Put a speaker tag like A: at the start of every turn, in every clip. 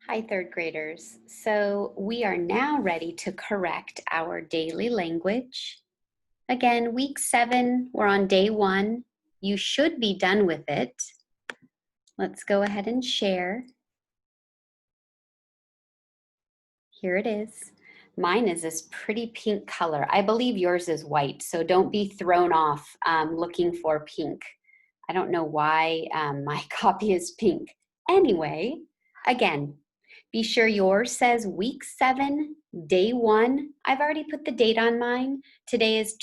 A: Hi, third graders. So we are now ready to correct our daily language. Again, week 7, we're on day 1. You should be done with it. Let's go ahead and share. Here it is. Mine is this pretty pink color. I believe yours is white, so don't be thrown off looking for pink. I don't know why my copy is pink. Anyway, again, be sure yours says week 7, day 1. I've already put the date on mine. Today is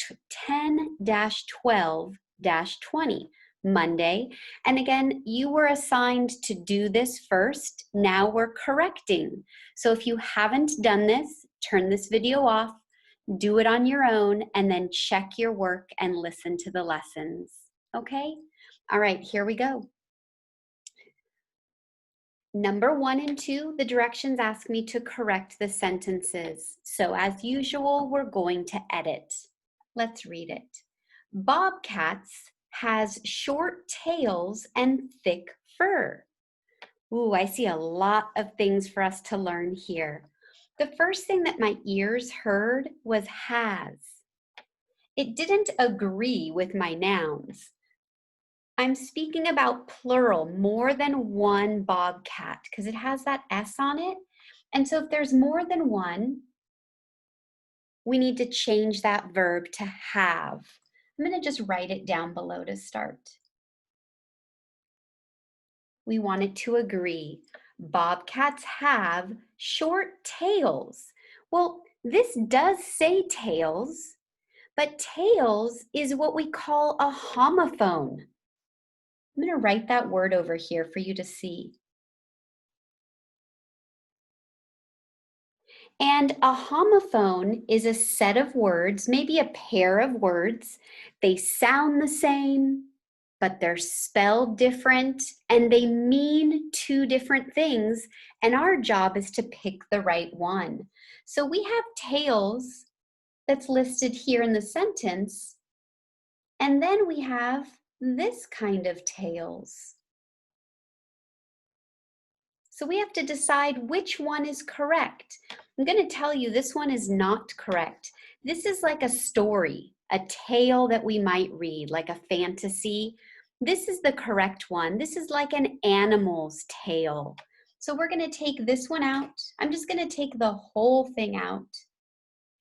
A: 10-12-20, Monday. And again, you were assigned to do this first. Now we're correcting. So if you haven't done this, turn this video off, do it on your own, and then check your work and listen to the lessons. Okay? All right, here we go. Number 1 and 2, the directions ask me to correct the sentences. So as usual, we're going to edit. Let's read it. Bobcats has short tails and thick fur. Ooh, I see a lot of things for us to learn here. The first thing that my ears heard was has. It didn't agree with my nouns. I'm speaking about plural, more than one bobcat, because it has that S on it. And so if there's more than one, we need to change that verb to have. I'm going to just write it down below to start. We want it to agree. Bobcats have short tails. Well, this does say tails, but tails is what we call a homophone. I'm going to write that word over here for you to see. And a homophone is a set of words, maybe a pair of words. They sound the same, but they're spelled different, and they mean two different things. And our job is to pick the right one. So we have tails that's listed here in the sentence. And then we have this kind of tails. So we have to decide which one is correct. I'm going to tell you this one is not correct. This is like a story, a tale that we might read, like a fantasy. This is the correct one. This is like an animal's tale. So we're going to take this one out. I'm just going to take the whole thing out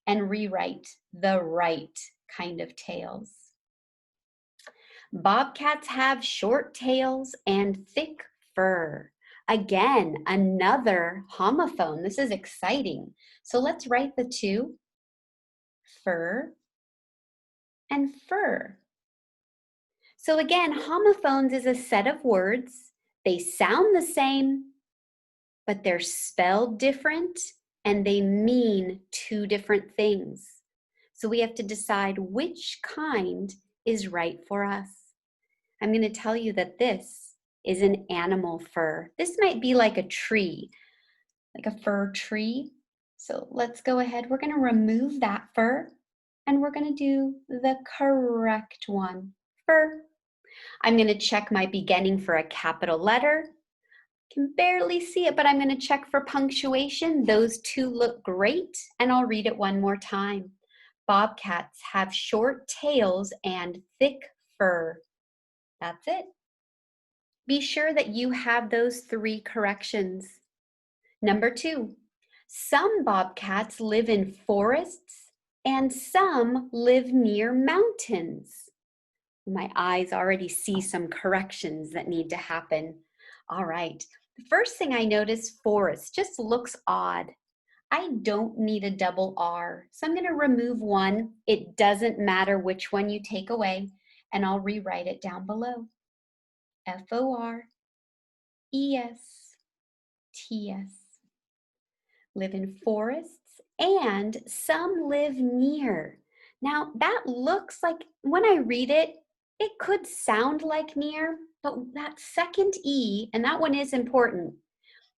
A: and rewrite the right kind of tales. Bobcats have short tails and thick fur. Again, another homophone. This is exciting. So let's write the two, fur and fur. So again, homophones is a set of words. They sound the same, but they're spelled different and they mean two different things. So we have to decide which kind is right for us. I'm going to tell you that this is an animal fur. This might be like a tree, like a fir tree. So let's go ahead. We're going to remove that fur and we're going to do the correct one, fur. I'm going to check my beginning for a capital letter. Can barely see it, but I'm going to check for punctuation. Those two look great, and I'll read it one more time. Bobcats have short tails and thick fur. That's it. Be sure that you have those 3 corrections. Number 2, some bobcats live in forests and some live near mountains. My eyes already see some corrections that need to happen. All right, the first thing I notice, forest, just looks odd. I don't need a double R, so I'm going to remove one. It doesn't matter which one you take away, and I'll rewrite it down below. F-O-R-E-S-T-S. Live in forests, and some live near. Now, that looks like, when I read it, it could sound like near, but that second E, and that one is important.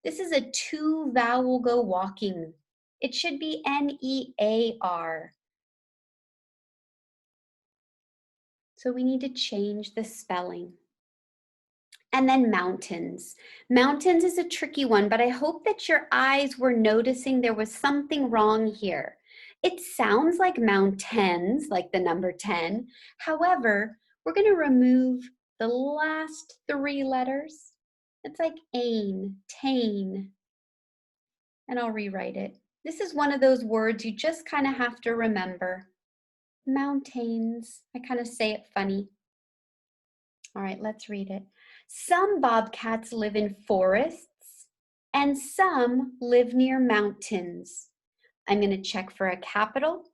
A: This is a 2-vowel go walking. It should be N-E-A-R. So we need to change the spelling. And then mountains. Mountains is a tricky one, but I hope that your eyes were noticing there was something wrong here. It sounds like mountains, like the number 10. However, we're going to remove the last 3 letters. It's like ain, tain, and I'll rewrite it. This is one of those words you just kind of have to remember. Mountains. I kind of say it funny. All right, let's read it. Some bobcats live in forests and some live near mountains. I'm going to check for a capital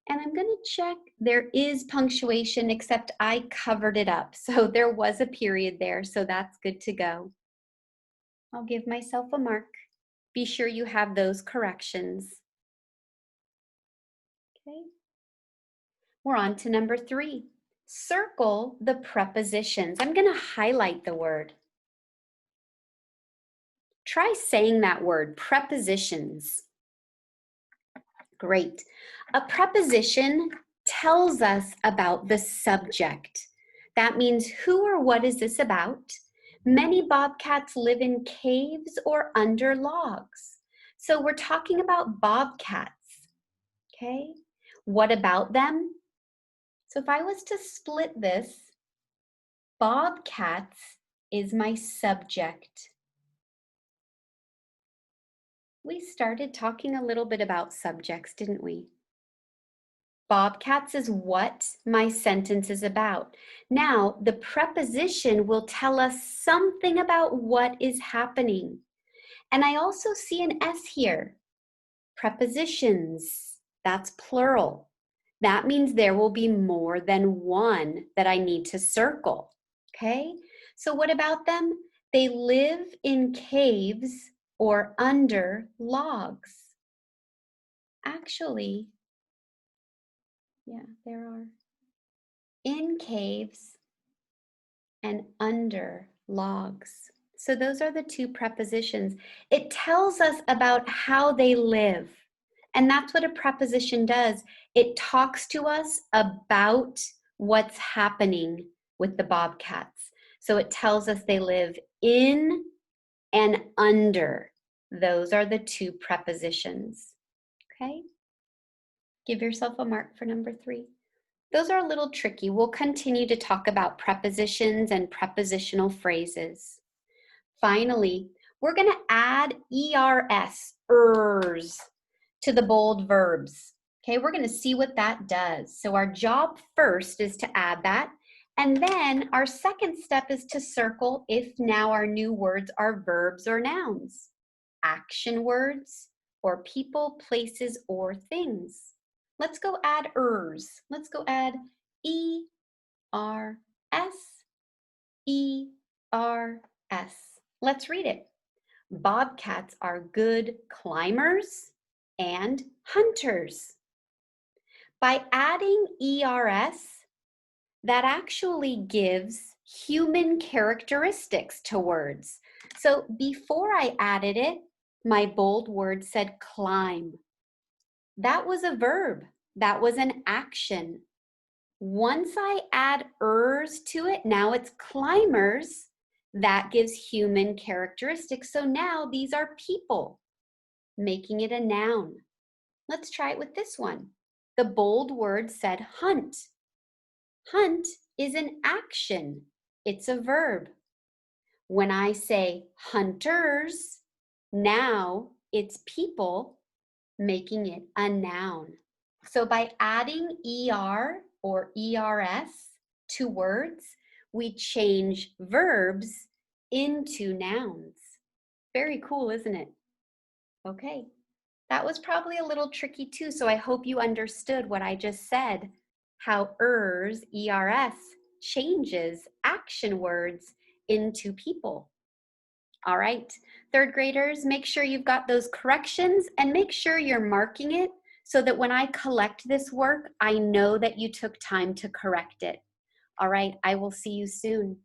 A: and I'm going to check there is punctuation, except I covered it up. So there was a period there, so that's good to go. I'll give myself a mark. Be sure you have those corrections. Okay. We're on to number 3. Circle the prepositions. I'm going to highlight the word. Try saying that word, prepositions. Great. A preposition tells us about the subject. That means who or what is this about? Many bobcats live in caves or under logs. So we're talking about bobcats, okay? What about them? So if I was to split this, bobcats is my subject. We started talking a little bit about subjects, didn't we? Bobcats is what my sentence is about. Now, the preposition will tell us something about what is happening. And I also see an S here. Prepositions, that's plural. That means there will be more than one that I need to circle, okay? So what about them? They live in caves or under logs. Actually, yeah, there are. In caves and under logs. So those are the 2 prepositions. It tells us about how they live. And that's what a preposition does. It talks to us about what's happening with the bobcats. So it tells us they live in and under. Those are the 2 prepositions. Okay? Give yourself a mark for number 3. Those are a little tricky. We'll continue to talk about prepositions and prepositional phrases. Finally, we're going to add ERS, to the bold verbs. Okay, we're going to see what that does. So our job first is to add that. And then our second step is to circle if now our new words are verbs or nouns, action words, or people, places, or things. Let's go add ers. Let's go add E-R-S, E-R-S. Let's read it. Bobcats are good climbers and hunters. By adding ERS, that actually gives human characteristics to words. So before I added it, my bold word said climb. That was a verb. That was an action. Once I add ers to it, now it's climbers. That gives human characteristics. So now these are people, making it a noun. Let's try it with this one. The bold word said hunt. Hunt is an action. It's a verb. When I say hunters, now it's people, making it a noun. So by adding ER or ERS to words, we change verbs into nouns. Very cool, isn't it? Okay, that was probably a little tricky too, so I hope you understood what I just said, how ERS, ERS, changes action words into people. All right, 3rd graders, make sure you've got those corrections and make sure you're marking it so that when I collect this work, I know that you took time to correct it. All right, I will see you soon.